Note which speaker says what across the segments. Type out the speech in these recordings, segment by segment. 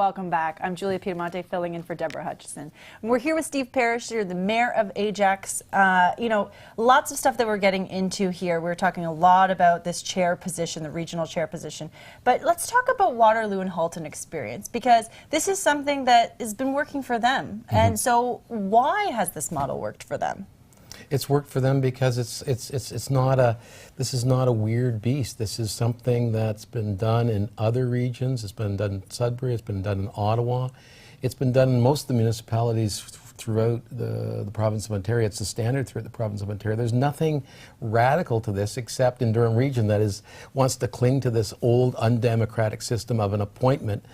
Speaker 1: welcome back. I'm Julia Piedemonte, filling in for Deborah Hutchison. And we're here with Steve Parish, you're the mayor of Ajax. Lots of stuff that we're getting into here. We're talking a lot about this chair position, the regional chair position. But let's talk about Waterloo and Halton experience, because this is something that has been working for them. Mm-hmm. And so why has this model worked for them?
Speaker 2: It's worked for them because this is not a weird beast. This is something that's been done in other regions. It's been done in Sudbury. It's been done in Ottawa. It's been done in most of the municipalities throughout the province of Ontario. It's the standard throughout the province of Ontario. There's nothing radical to this except in Durham Region that wants to cling to this old undemocratic system of an appointment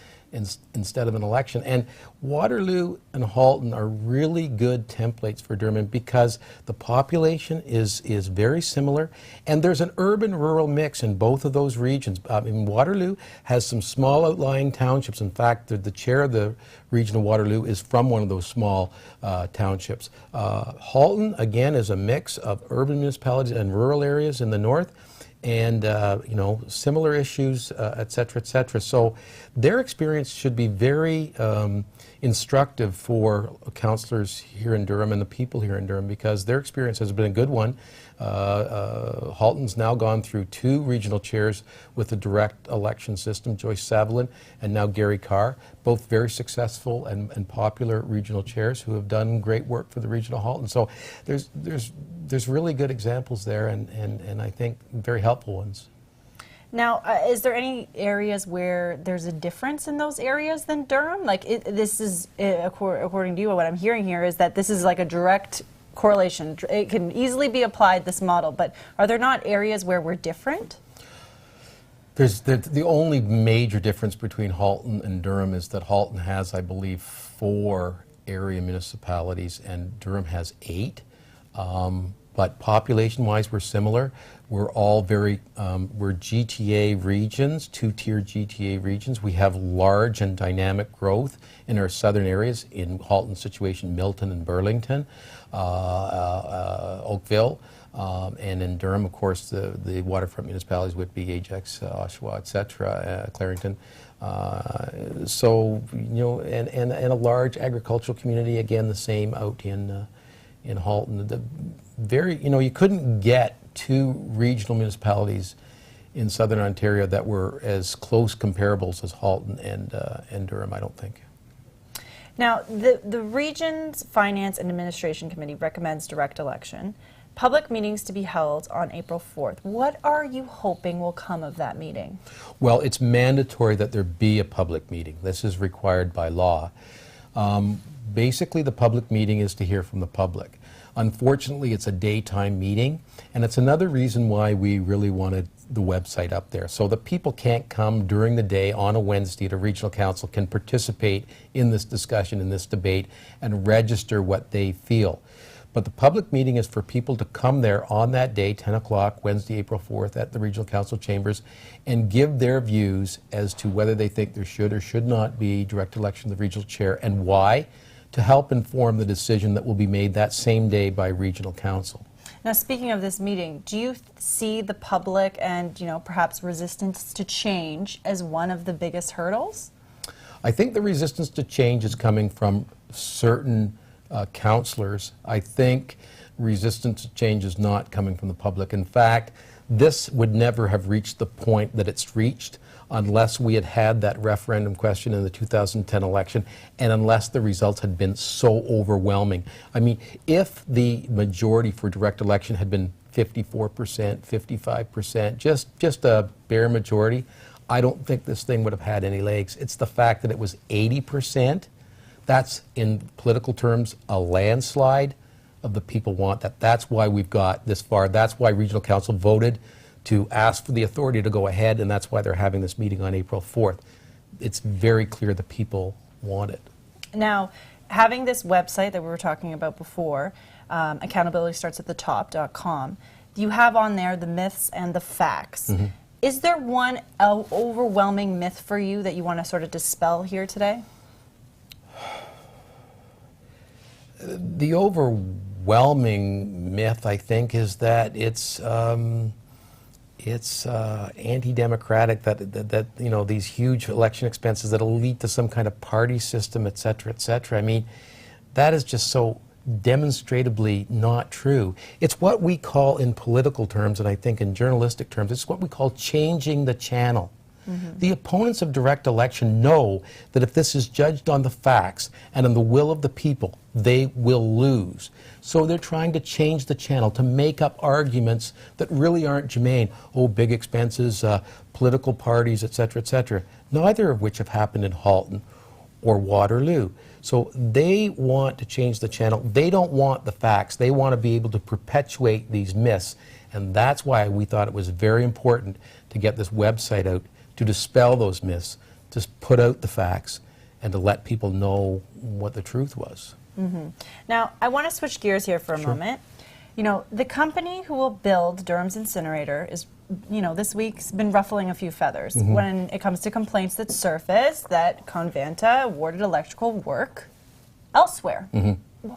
Speaker 2: instead of an election. And Waterloo and Halton are really good templates for Durham because the population is very similar, and there's an urban-rural mix in both of those regions. Waterloo has some small outlying townships. In fact, the chair of the region of Waterloo is from one of those small townships. Halton, again, is a mix of urban municipalities and rural areas in the north, and similar issues, et cetera, et cetera. So their experience should be very instructive for councillors here in Durham and the people here in Durham, because their experience has been a good one. Halton's now gone through 2 regional chairs with a direct election system, Joyce Savelin and now Gary Carr, both very successful and popular regional chairs who have done great work for the region of Halton. So there's really good examples there, and I think very helpful ones.
Speaker 1: Now, is there any areas where there's a difference in those areas than Durham? Like, this is, according to you, what I'm hearing here is that this is like a direct correlation. It can easily be applied, this model, but are there not areas where we're different?
Speaker 2: The only major difference between Halton and Durham is that Halton has, I believe, 4 area municipalities and Durham has 8. But population-wise, we're similar. We're all we're GTA regions, 2-tier GTA regions. We have large and dynamic growth in our southern areas, in Halton's situation, Milton and Burlington, Oakville, and in Durham, of course, the waterfront municipalities would be Ajax, Oshawa, et cetera, Clarington. And a large agricultural community, again, the same out in Halton. You couldn't get 2 regional municipalities in southern Ontario that were as close comparables as Halton and Durham, I don't think.
Speaker 1: Now, the region's Finance and Administration Committee recommends direct election. Public meetings to be held on April 4th. What are you hoping will come of that meeting? Well,
Speaker 2: it's mandatory that there be a public meeting. This is required by law. Basically, the public meeting is to hear from the public. Unfortunately, it's a daytime meeting, and it's another reason why we really wanted the website up there, so that people can't come during the day on a Wednesday to regional council, can participate in this discussion, in this debate, and register what they feel. But the public meeting is for people to come there on that day, 10 o'clock, Wednesday, April 4th, at the regional council chambers, and give their views as to whether they think there should or should not be direct election of the regional chair, and why, to help inform the decision that will be made that same day by regional council.
Speaker 1: Now, speaking of this meeting, do you see the public and, perhaps resistance to change as one of the biggest hurdles?
Speaker 2: I think the resistance to change is coming from certain councillors. I think resistance to change is not coming from the public. In fact, this would never have reached the point that it's reached unless we had had that referendum question in the 2010 election, and unless the results had been so overwhelming. I mean, if the majority for direct election had been 54%, 55%, just a bare majority, I don't think this thing would have had any legs. It's the fact that it was 80%. That's, in political terms, a landslide of the people want that. That's why we've got this far. That's why regional council voted to ask for the authority to go ahead, and that's why they're having this meeting on April 4th. It's very clear the people want it.
Speaker 1: Now, having this website that we were talking about before, accountabilitystartsattetop.com, you have on there the myths and the facts. Mm-hmm. Is there one overwhelming myth for you that you want to sort of dispel here today?
Speaker 2: The overwhelming myth, I think, is that it's it's anti-democratic, that you know, these huge election expenses that'll lead to some kind of party system, et cetera, et cetera. I mean, that is just so demonstrably not true. It's what we call in political terms, and I think in journalistic terms, it's what we call changing the channel. The opponents of direct election know that if this is judged on the facts and on the will of the people, they will lose. So they're trying to change the channel to make up arguments that really aren't germane. Oh, big expenses, political parties, et cetera, neither of which have happened in Halton or Waterloo. So they want to change the channel. They don't want the facts. They want to be able to perpetuate these myths. And that's why we thought it was very important to get this website out, to dispel those myths, to put out the facts, and to let people know what the truth was.
Speaker 1: Now, I want to switch gears here for a moment. You know, the company who will build Durham's incinerator is, you know, this week's been ruffling a few feathers when it comes to complaints that surfaced that Covanta awarded electrical work elsewhere.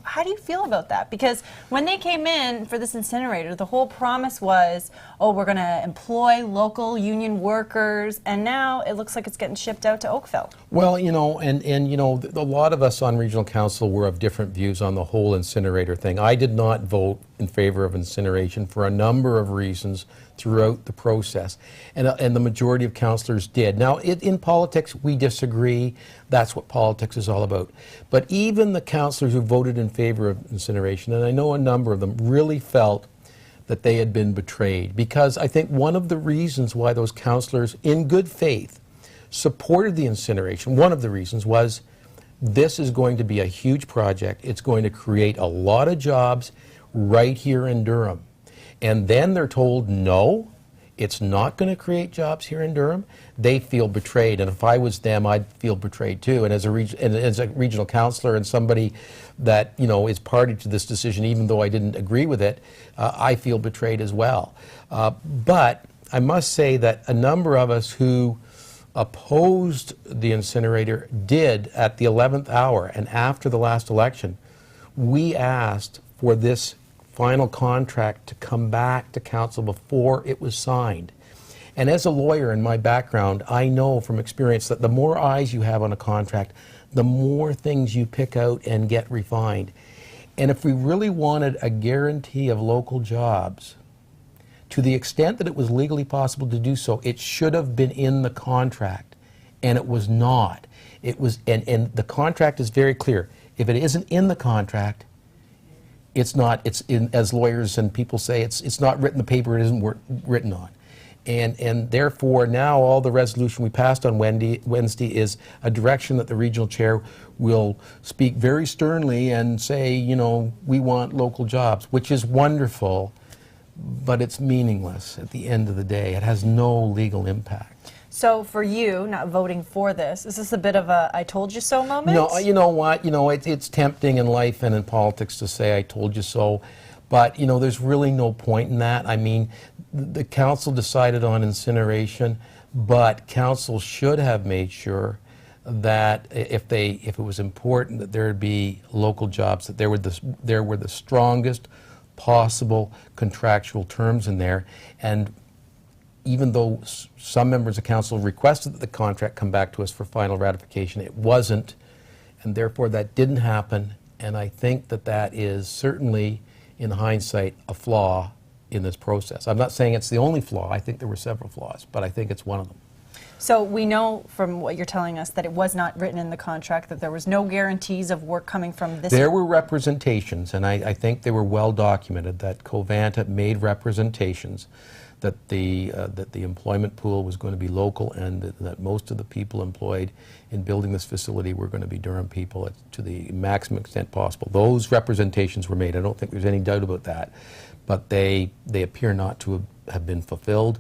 Speaker 1: How do you feel about that? Because when they came in for this incinerator, the whole promise was, oh, we're going to employ local union workers, and now it looks like it's getting shipped out to Oakville.
Speaker 2: Well, you know, and you know, a lot of us on regional council were of different views on the whole incinerator thing. I did not vote in favor of incineration for a number of reasons throughout the process, and the majority of councillors did. Now, in politics, we disagree. That's what politics is all about. But even the councillors who voted in favor of incineration, and I know a number of them, really felt that they had been betrayed, because I think one of the reasons why those councillors, in good faith, supported the incineration, one of the reasons was this is going to be a huge project. It's going to create a lot of jobs right here in Durham. And then they're told, no, it's not going to create jobs here in Durham. They feel betrayed, and if I was them, I'd feel betrayed too. And as a regional councillor and somebody that, you know, is party to this decision, even though I didn't agree with it, I feel betrayed as well. But I must say that a number of us who opposed the incinerator did at the 11th hour, and after the last election, we asked for this final contract to come back to council before it was signed. And as a lawyer in my background, I know from experience that the more eyes you have on a contract, the more things you pick out and get refined. And if we really wanted a guarantee of local jobs, to the extent that it was legally possible to do so, it should have been in the contract, and it was not. It was, and the contract is very clear. If it isn't in the contract, it's not, it's in, as lawyers and people say, it's not written, the paper it isn't written on. And therefore, now all the resolution we passed on Wednesday is a direction that the regional chair will speak very sternly and say, you know, we want local jobs, which is wonderful, but it's meaningless at the end of the day. It has no legal impact.
Speaker 1: So for you, not voting for this, is this a bit of a I told you so moment?
Speaker 2: No, you know what? You know, it's tempting in life and in politics to say I told you so, but, you know, there's really no point in that. I mean, the council decided on incineration, but council should have made sure that if it was important that there would be local jobs, that there were the strongest possible contractual terms in there. And even though some members of council requested that the contract come back to us for final ratification, it wasn't, and therefore that didn't happen. And I think that that is certainly, in hindsight, a flaw in this process. I'm not saying it's the only flaw. I think there were several flaws, but I think it's one of them.
Speaker 1: So we know from what you're telling us that it was not written in the contract, that there was no guarantees of work coming from this.
Speaker 2: There were representations, and I think they were well documented, that Covanta made representations that the employment pool was going to be local, and that most of the people employed in building this facility were going to be Durham people to the maximum extent possible. Those representations were made. I don't think there's any doubt about that, but they appear not to have been fulfilled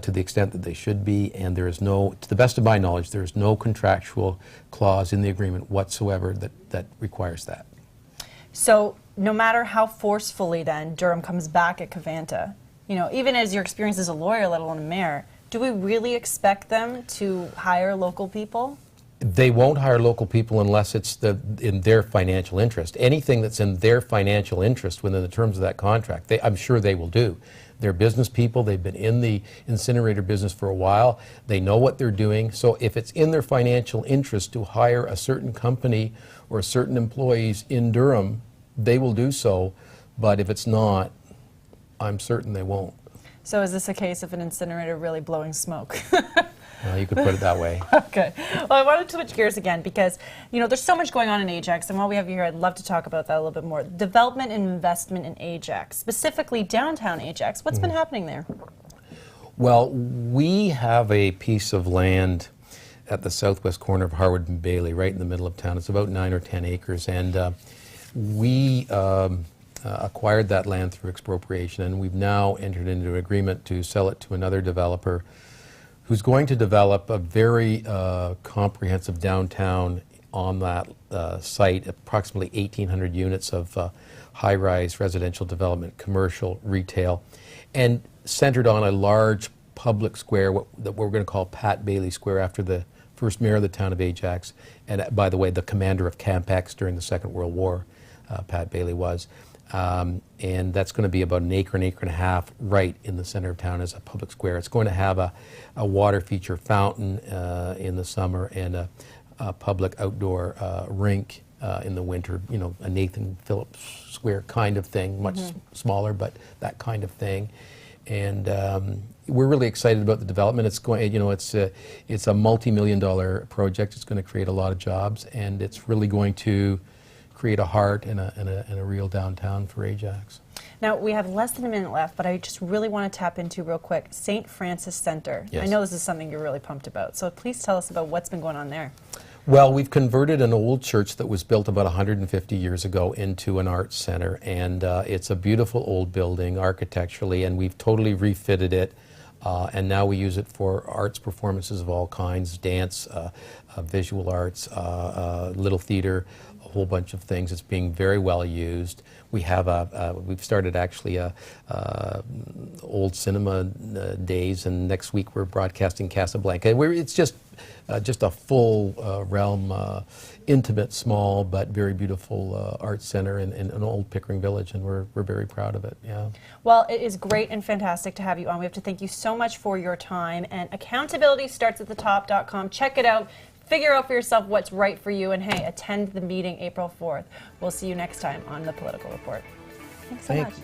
Speaker 2: to the extent that they should be, and there is no, to the best of my knowledge, there is no contractual clause in the agreement whatsoever that requires that.
Speaker 1: So no matter how forcefully then Durham comes back at Covanta, you know, even as your experience as a lawyer, let alone a mayor, do we really expect them to hire local people?
Speaker 2: They won't hire local people unless it's in their financial interest. Anything that's in their financial interest within the terms of that contract, I'm sure they will do. They're business people. They've been in the incinerator business for a while. They know what they're doing. So if it's in their financial interest to hire a certain company or certain employees in Durham, they will do so. But if it's not, I'm certain they won't.
Speaker 1: So is this a case of an incinerator really blowing smoke?
Speaker 2: You could put it that way.
Speaker 1: Okay. Well, I wanted to switch gears again because, you know, there's so much going on in Ajax, and while we have you here, I'd love to talk about that a little bit more. Development and investment in Ajax, specifically downtown Ajax. What's been happening there?
Speaker 2: Well, we have a piece of land at the southwest corner of Harwood and Bailey, right in the middle of town. It's about 9 or 10 acres, and we acquired that land through expropriation, and we've now entered into an agreement to sell it to another developer who's going to develop a very comprehensive downtown on that site, approximately 1,800 units of high-rise residential development, commercial, retail, and centered on a large public square that we're going to call Pat Bailey Square, after the first mayor of the town of Ajax, and by the way, the commander of Camp X during the Second World War, Pat Bailey was. And that's going to be about an acre and a half right in the center of town as a public square. It's going to have a water feature fountain in the summer and a public outdoor rink in the winter, you know, a Nathan Phillips Square kind of thing, much smaller, but that kind of thing. And we're really excited about the development. It's going, you know, it's a multi-million-dollar project. It's going to create a lot of jobs, and it's really going to create a heart and a real downtown for Ajax.
Speaker 1: Now, we have less than a minute left, but I just really want to tap into real quick St. Francis Center.
Speaker 2: Yes.
Speaker 1: I know this is something you're really pumped about, so please tell us about what's been going on there.
Speaker 2: Well, we've converted an old church that was built about 150 years ago into an arts center, and it's a beautiful old building architecturally, and we've totally refitted it, and now we use it for arts performances of all kinds, dance, visual arts, little theater, a whole bunch of things. It's being very well used. We have we've started actually old cinema days, and next week we're broadcasting Casablanca. It's just a full realm, intimate, small, but very beautiful arts center in an old Pickering Village, and we're very proud of it. Yeah.
Speaker 1: Well, it is great and fantastic to have you on. We have to thank you so much for your time. And accountabilitystartsattetop.com. Check it out. Figure out for yourself what's right for you, and hey, attend the meeting April 4th. We'll see you next time on The Political Report. Thanks so much.